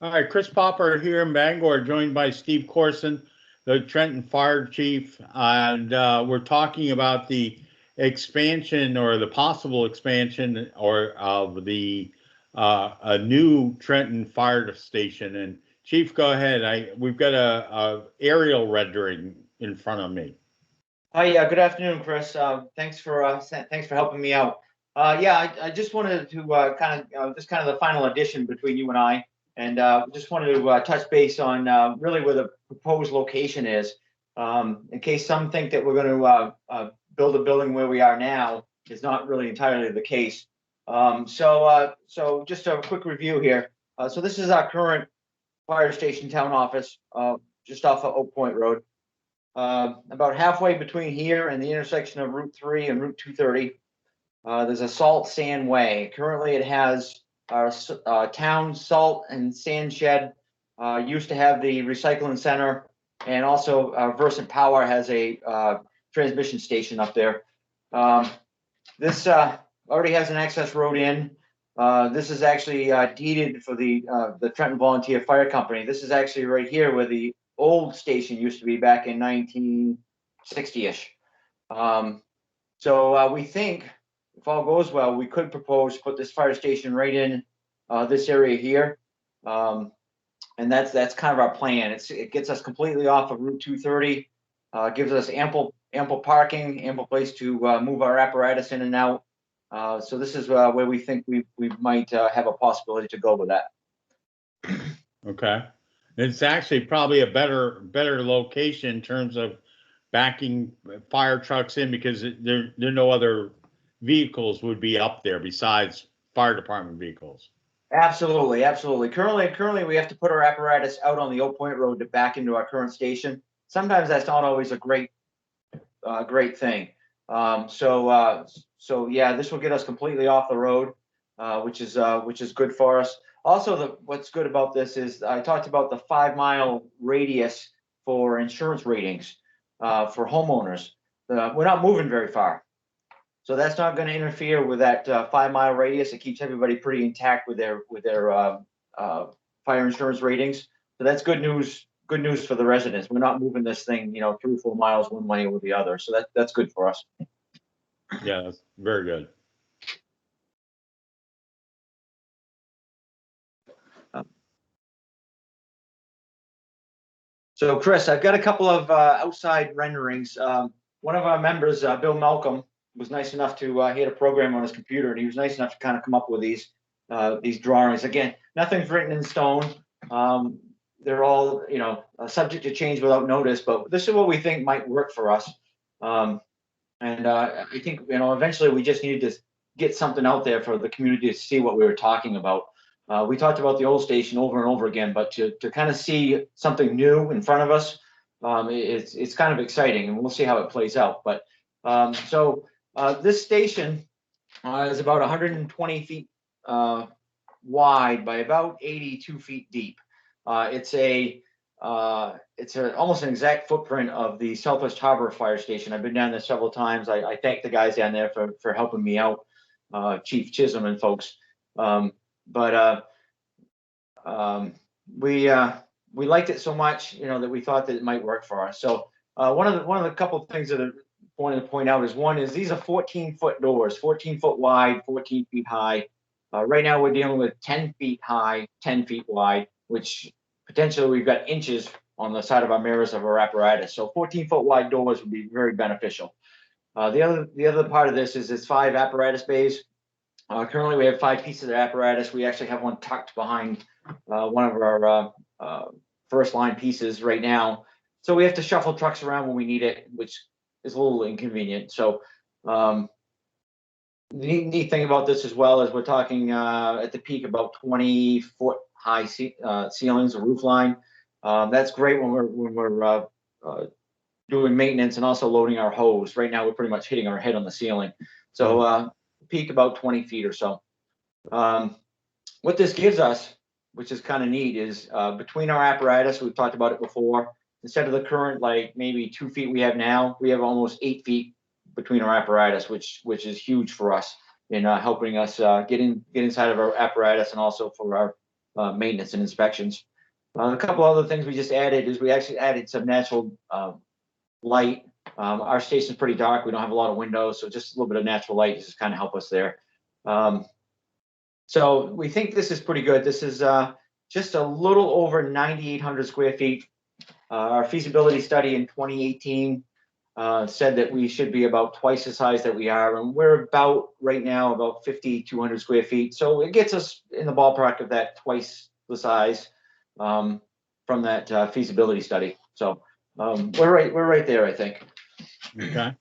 All right, Chris Popper here in Bangor, joined by Steve Corson, the Trenton Fire Chief, and we're talking about the expansion or the possible expansion or of the a new Trenton Fire Station. And Chief, go ahead. We've got a aerial rendering in front of me. Hi, good afternoon, Chris. Thanks for helping me out. I just wanted to kind of just kind of the final addition between you and I. And just wanted to touch base on really where the proposed location is, in case some think that we're going to build a building where we are now. Is not really entirely the case. So just a quick review here. So this is our current fire station town office, just off of Oak Point Road. About halfway between here and the intersection of Route 3 and Route 230, there's a salt sand way. Currently, it has our town salt and sand shed. Used to have the recycling center, and also Versant Power has a transmission station up there. This already has an access road in. This is actually deeded for the Trenton Volunteer Fire Company. This is actually right here where the old station used to be back in 1960-ish. So we think, if all goes well, we could propose to put this fire station right in this area here. And that's kind of our plan. It gets us completely off of Route 230, gives us ample parking, ample place to move our apparatus in and out. So this is where we think we might have a possibility to go with that. Okay. It's actually probably a better location in terms of backing fire trucks in, because there no other vehicles would be up there besides fire department vehicles. Absolutely. Currently, we have to put our apparatus out on the Oak Point Road to back into our current station. Sometimes that's not always a great thing. So yeah, this will get us completely off the road, which is good for us. Also, what's good about this is I talked about the 5-mile radius for insurance ratings for homeowners. We're not moving very far, so that's not going to interfere with that 5-mile radius. It keeps everybody pretty intact with their fire insurance ratings. So that's good news. Good news for the residents. We're not moving this thing, 3 or 4 miles one way or the other. So that's good for us. Yeah, that's very good. So, Chris, I've got a couple of outside renderings. One of our members, Bill Malcolm, was nice enough to he had a program on his computer, and he was nice enough to kind of come up with these drawings. Again, nothing's written in stone. They're all, subject to change without notice, but this is what we think might work for us. And I think, eventually we just need to get something out there for the community to see what we were talking about. We talked about the old station over and over again, but to kind of see something new in front of us, it's kind of exciting, and we'll see how it plays out. But so this station is about 120 feet wide by about 82 feet deep. It's almost an exact footprint of the Southwest Harbor Fire Station. I've been down there several times. I thank the guys down there for helping me out, Chief Chisholm and folks. We liked it so much, that we thought that it might work for us. So one of the couple of things that I wanted to point out is these are 14-foot doors, 14 foot wide, 14 feet high. Right now we're dealing with 10 feet high, 10 feet wide, which potentially we've got inches on the side of our mirrors of our apparatus. So 14-foot wide doors would be very beneficial. The other part of this is it's 5 apparatus bays. Currently, we have 5 pieces of apparatus. We actually have one tucked behind one of our first line pieces right now. So we have to shuffle trucks around when we need it, which is a little inconvenient. So the neat thing about this as well is we're talking at the peak about 20-foot high ceilings, a roof line. That's great when we're doing maintenance and also loading our hose. Right now, we're pretty much hitting our head on the ceiling. So peak about 20 feet or so. What this gives us, which is kind of neat, is between our apparatus, we've talked about it before, instead of the current maybe 2 feet we have now, we have almost 8 feet between our apparatus, which is huge for us in helping us get inside of our apparatus, and also for maintenance and inspections. A couple other things we just added is we actually added some natural light. Our station's pretty dark. We don't have a lot of windows, so just a little bit of natural light just kind of help us there. So we think this is pretty good. This is just a little over 9,800 square feet. Our feasibility study in 2018 said that we should be about twice the size that we are, and we're about right now about 5,200 square feet. So it gets us in the ballpark of that twice the size from that feasibility study. So we're right there, I think. Okay.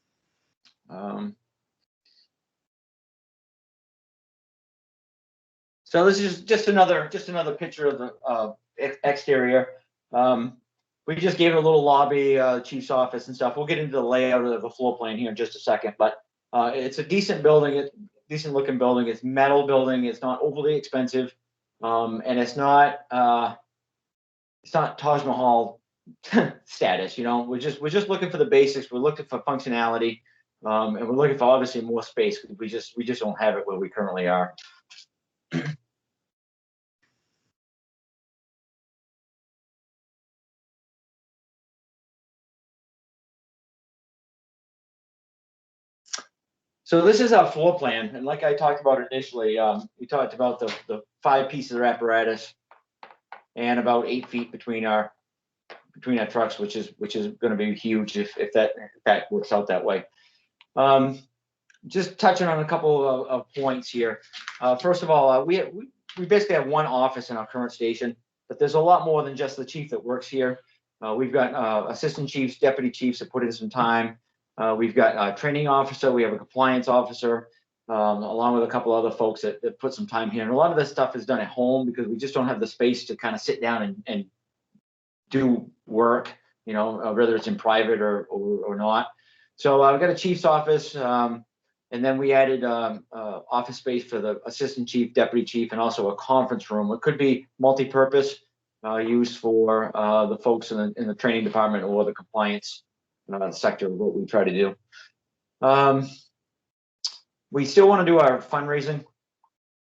So this is just another picture of the exterior. We just gave it a little lobby, chief's office and stuff. We'll get into the layout of the floor plan here in just a second, but it's a decent building, decent looking building. It's metal building. It's not overly expensive, and it's not Taj Mahal status. You know, we're just looking for the basics. We're looking for functionality, and we're looking for obviously more space because we just don't have it where we currently are. So this is our floor plan, and like I talked about initially, we talked about the 5 pieces of apparatus and about 8 feet between our trucks, which is going to be huge if that works out that way. Just touching on a couple of points here. First of all, we basically have one office in our current station, but there's a lot more than just the chief that works here. We've got assistant chiefs, deputy chiefs that put in some time. We've got a training officer. We have a compliance officer, along with a couple other folks that put some time here. And a lot of this stuff is done at home because we just don't have the space to kind of sit down and do work, you know, whether it's in private or not. So we've got a chief's office, and then we added office space for the assistant chief, deputy chief, and also a conference room. It could be multi-purpose, used for the folks in the training department or the compliance sector of what we try to do. We still want to do our fundraising.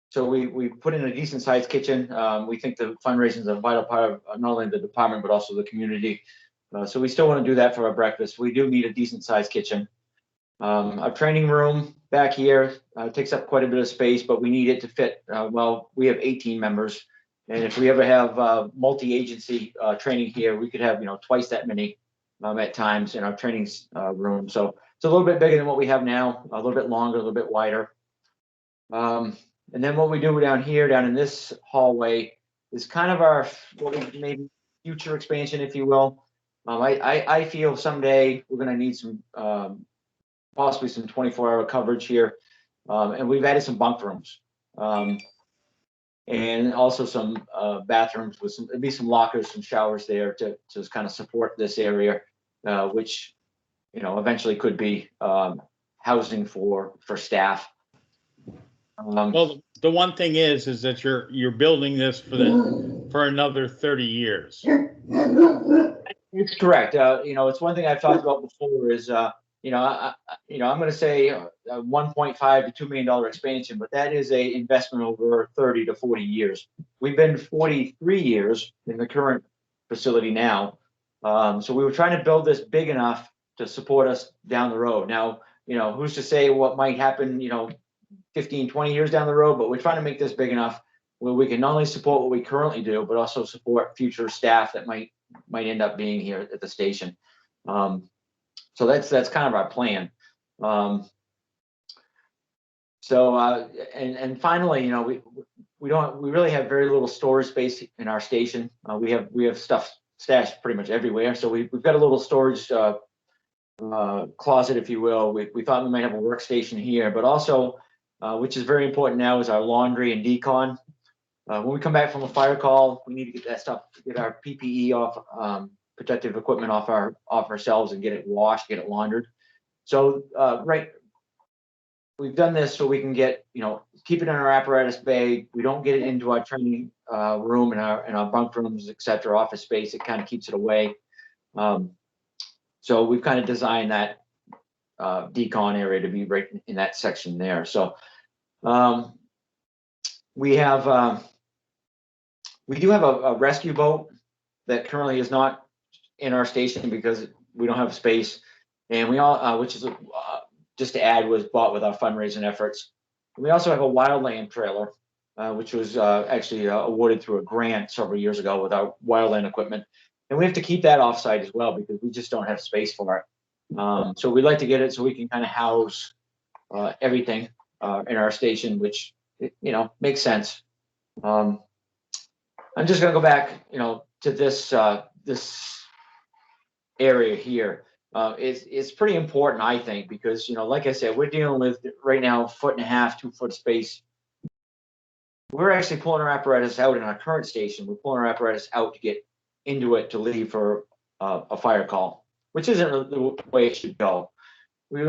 So we put in a decent sized kitchen. We think the fundraising is a vital part of not only the department, but also the community. So we still want to do that for our breakfast. We do need a decent sized kitchen. Our training room back here takes up quite a bit of space, but we need it to fit. Well, we have 18 members. And if we ever have multi-agency training here, we could have, you know, twice that many at times in our training room. So it's a little bit bigger than what we have now, a little bit longer, a little bit wider. And then what we do down here, down in this hallway, is kind of our what we maybe future expansion, if you will. I feel someday we're going to need some possibly some 24-hour coverage here, and we've added some bunk rooms, and also some bathrooms with some lockers, some showers there to kind of support this area, which, you know, eventually could be housing for staff. Well, the one thing is that you're building this for another 30 years. It's correct. You know, it's one thing I've talked about before is, you know, I'm going to say a $1.5 to $2 million expansion, but that is a investment over 30 to 40 years. We've been 43 years in the current facility now. So we were trying to build this big enough to support us down the road. Now, you know, who's to say what might happen, you know, 15, 20 years down the road, but we're trying to make this big enough where we can not only support what we currently do, but also support future staff that might end up being here at the station. So that's kind of our plan. And finally, you know, we really have very little storage space in our station. We have stuff stashed pretty much everywhere. So we've got a little storage closet, if you will. We thought we might have a workstation here, but also, which is very important now, is our laundry and decon. When we come back from a fire call, we need to get that stuff, get our PPE off, protective equipment off ourselves and get it washed, get it laundered. So we've done this so we can get, you know, keep it in our apparatus bay. We don't get it into our training room and our bunk rooms, etc., office space. It kind of keeps it away. So we've kind of designed that decon area to be right in that section there. So we have We do have a rescue boat that currently is not in our station because we don't have space. And we all, which is just to add, was bought with our fundraising efforts. And we also have a wildland trailer, which was actually awarded through a grant several years ago with our wildland equipment. And we have to keep that offsite as well because we just don't have space for it. So we'd like to get it so we can kind of house everything in our station, which, you know, makes sense. I'm just gonna go back, you know, to this this area here. It's pretty important, I think, because, you know, like I said, we're dealing with right now 1.5 2 foot space. We're actually pulling our apparatus out in our current station. We're pulling our apparatus out to get into it to leave for a fire call, which isn't the way it should go. We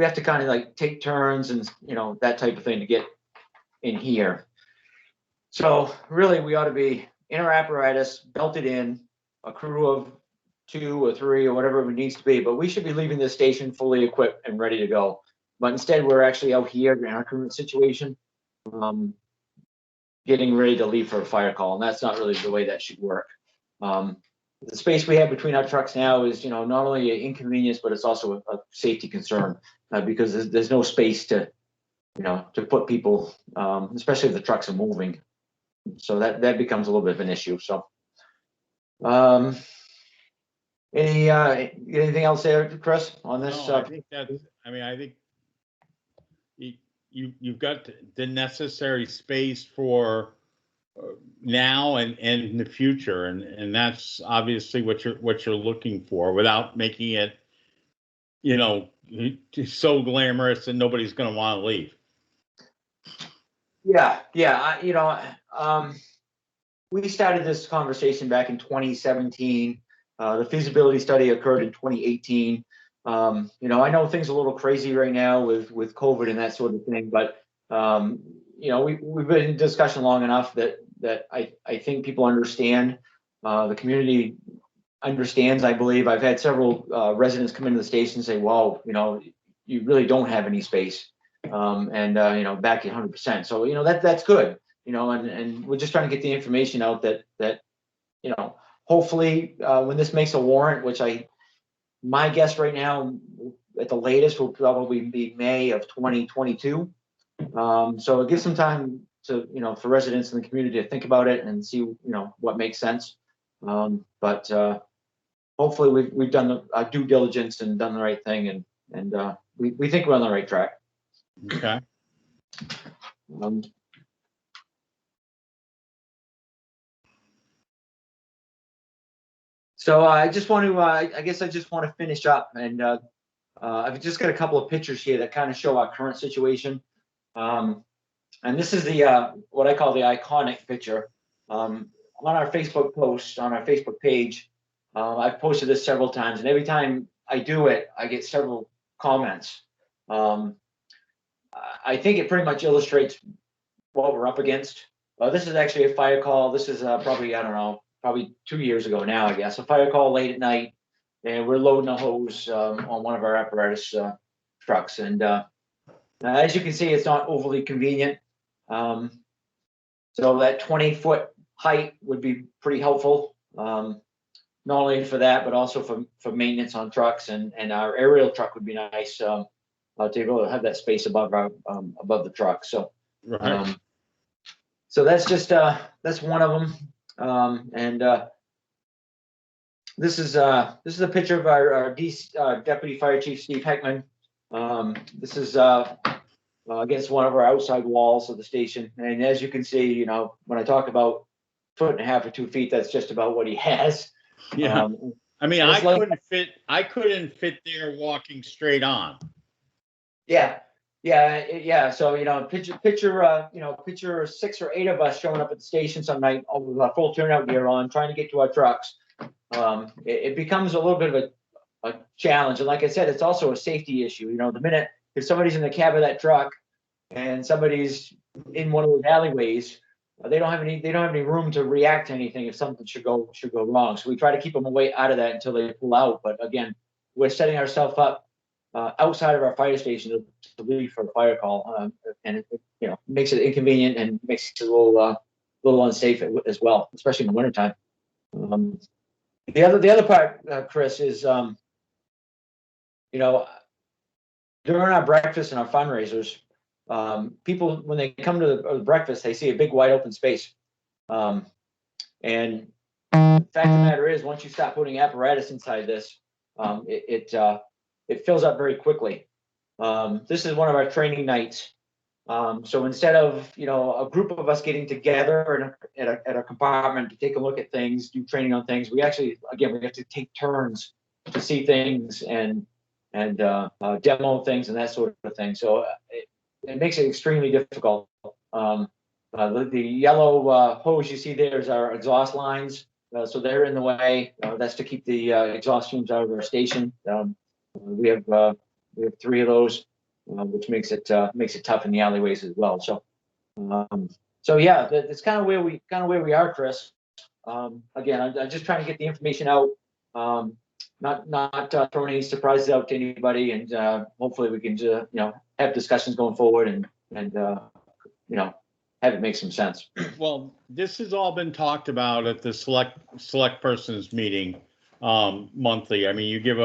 have to kind of like take turns and, you know, that type of thing to get in here. So really, we ought to be in our apparatus, belted in, a crew of 2 or 3 or whatever it needs to be, but we should be leaving this station fully equipped and ready to go. But instead, we're actually out here in our current situation, getting ready to leave for a fire call, and that's not really the way that should work. The space we have between our trucks now is, you know, not only an inconvenience, but it's also a safety concern because there's no space to, you know, to put people, especially if the trucks are moving. So that becomes a little bit of an issue. So, anything else there, Chris, on this? No, I think that's. I mean, I think you've got the necessary space for now and in the future, and that's obviously what you're looking for, without making it, you know, so glamorous and nobody's going to want to leave. Yeah, you know, we started this conversation back in 2017. The feasibility study occurred in 2018. You know, I know things are a little crazy right now with COVID and that sort of thing, but you know, we've been in discussion long enough that I think people understand. The community understands, I believe. I've had several residents come into the station and say, "Well, you know, you really don't have any space," and you know, back you 100%. So, you know, that's good. You know, and we're just trying to get the information out that you know, hopefully when this makes a warrant, which my guess right now at the latest will probably be May of 2022. So it gives some time to, you know, for residents in the community to think about it and see, you know, what makes sense. But hopefully we've done our due diligence and done the right thing, and we think we're on the right track. Okay. So I just want to, I guess I just want to finish up, and I've just got a couple of pictures here that kind of show our current situation. And this is the what I call the iconic picture. On our Facebook post, on our Facebook page, I've posted this several times, and every time I do it, I get several comments. I think it pretty much illustrates what we're up against. This is actually a fire call. This is probably, I don't know, probably 2 years ago now, I guess. A fire call late at night, and we're loading a hose on one of our apparatus trucks. And as you can see, it's not overly convenient. So that 20-foot height would be pretty helpful, not only for that, but also for maintenance on trucks. And our aerial truck would be nice to be able to have that space above the truck. So, Right. So that's just that's one of them. And this is a picture of our Deputy Fire Chief Steve Heckman. This is against one of our outside walls of the station. And as you can see, you know, when I talk about 1.5 or 2 feet, that's just about what he has. Yeah. I mean, I couldn't fit there walking straight on. Yeah. So, you know, picture 6 or 8 of us showing up at the station some night with our full turnout gear on, trying to get to our trucks. It becomes a little bit of a challenge. And like I said, it's also a safety issue. You know, the minute if somebody's in the cab of that truck and somebody's in one of those alleyways, they don't have any room to react to anything if something should go wrong. So we try to keep them away out of that until they pull out. But again, we're setting ourselves up outside of our fire station to leave for a fire call, and it, you know, makes it inconvenient and makes it a little little unsafe as well, especially in the wintertime. The other part, Chris, is during our breakfast and our fundraisers, people, when they come to the breakfast, they see a big wide open space. And the fact of the matter is, once you start putting apparatus inside this, it fills up very quickly. This is one of our training nights. So instead of a group of us getting together at a compartment to take a look at things, do training on things, we actually, again, we have to take turns to see things and demo things and that sort of thing. So it makes it extremely difficult. The yellow hose you see there is our exhaust lines. So they're in the way. That's to keep the exhaust fumes out of our station. We have 3 of those, which makes it tough in the alleyways as well. So yeah, that's kind of where we are, Chris. Again, I'm just trying to get the information out, not throwing any surprises out to anybody, and hopefully we can have discussions going forward and have it make some sense. Well, this has all been talked about at the select persons meeting monthly. I mean, you give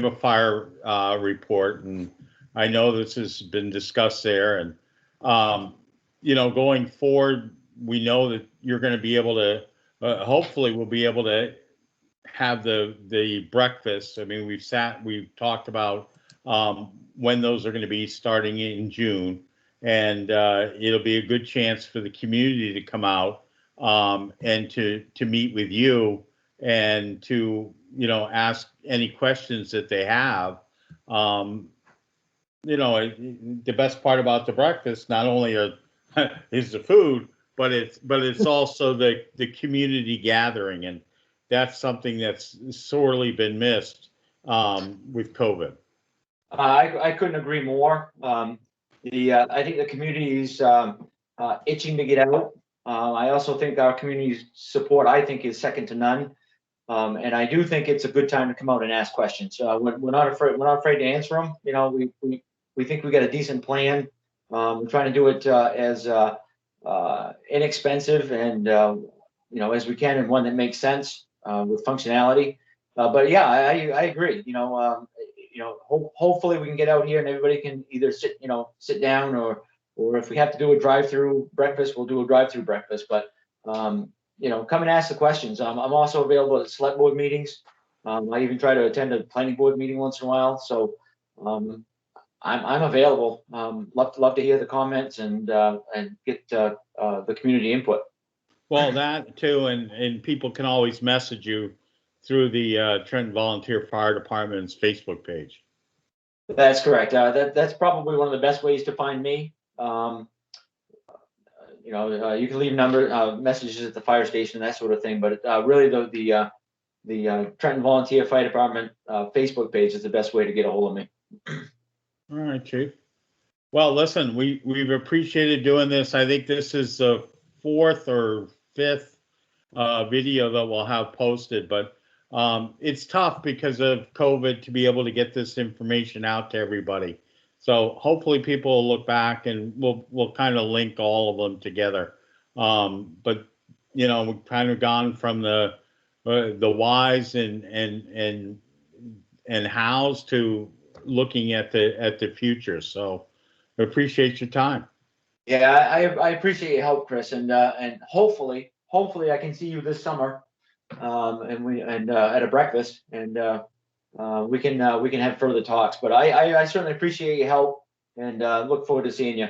a fire report, and I know this has been discussed there. And going forward, we know that you're going to be able to. Hopefully, we'll be able to have the breakfast. I mean, we've talked about when those are going to be starting in June. And it'll be a good chance for the community to come out and to meet with you and to ask any questions that they have. The best part about the breakfast not only is the food, but it's also the community gathering, and that's something that's sorely been missed with COVID. I couldn't agree more. I think the community's itching to get out. I also think our community's support, I think, is second to none. And I do think it's a good time to come out and ask questions. We're not afraid. We're not afraid to answer them. We think we got a decent plan. We're trying to do it as inexpensive and as we can, and one that makes sense with functionality. But yeah, I agree. Hopefully we can get out here and everybody can either sit down, or if we have to do a drive-through breakfast, we'll do a drive-through breakfast. But come and ask the questions. I'm also available at select board meetings. I even try to attend a planning board meeting once in a while. So I'm available. Love to hear the comments and get the community input. Well, that too, and people can always message you through the Trenton Volunteer Fire Department's Facebook page. That's correct. That's probably one of the best ways to find me. You can leave messages at the fire station, that sort of thing. But really, the Trenton Volunteer Fire Department Facebook page is the best way to get a hold of me. All right, Chief. Well, listen, we've appreciated doing this. I think this is the 4th or 5th video that we'll have posted, but it's tough because of COVID to be able to get this information out to everybody. So hopefully people will look back and we'll kind of link all of them together. But we've kind of gone from the whys and hows to looking at the future. So I appreciate your time. Yeah, I appreciate your help, Chris, and hopefully I can see you this summer, and at a breakfast, and we can have further talks. But I certainly appreciate your help, and look forward to seeing you.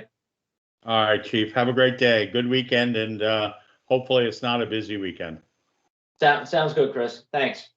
All right, Chief. Have a great day. Good weekend, and hopefully it's not a busy weekend. Sounds good, Chris. Thanks.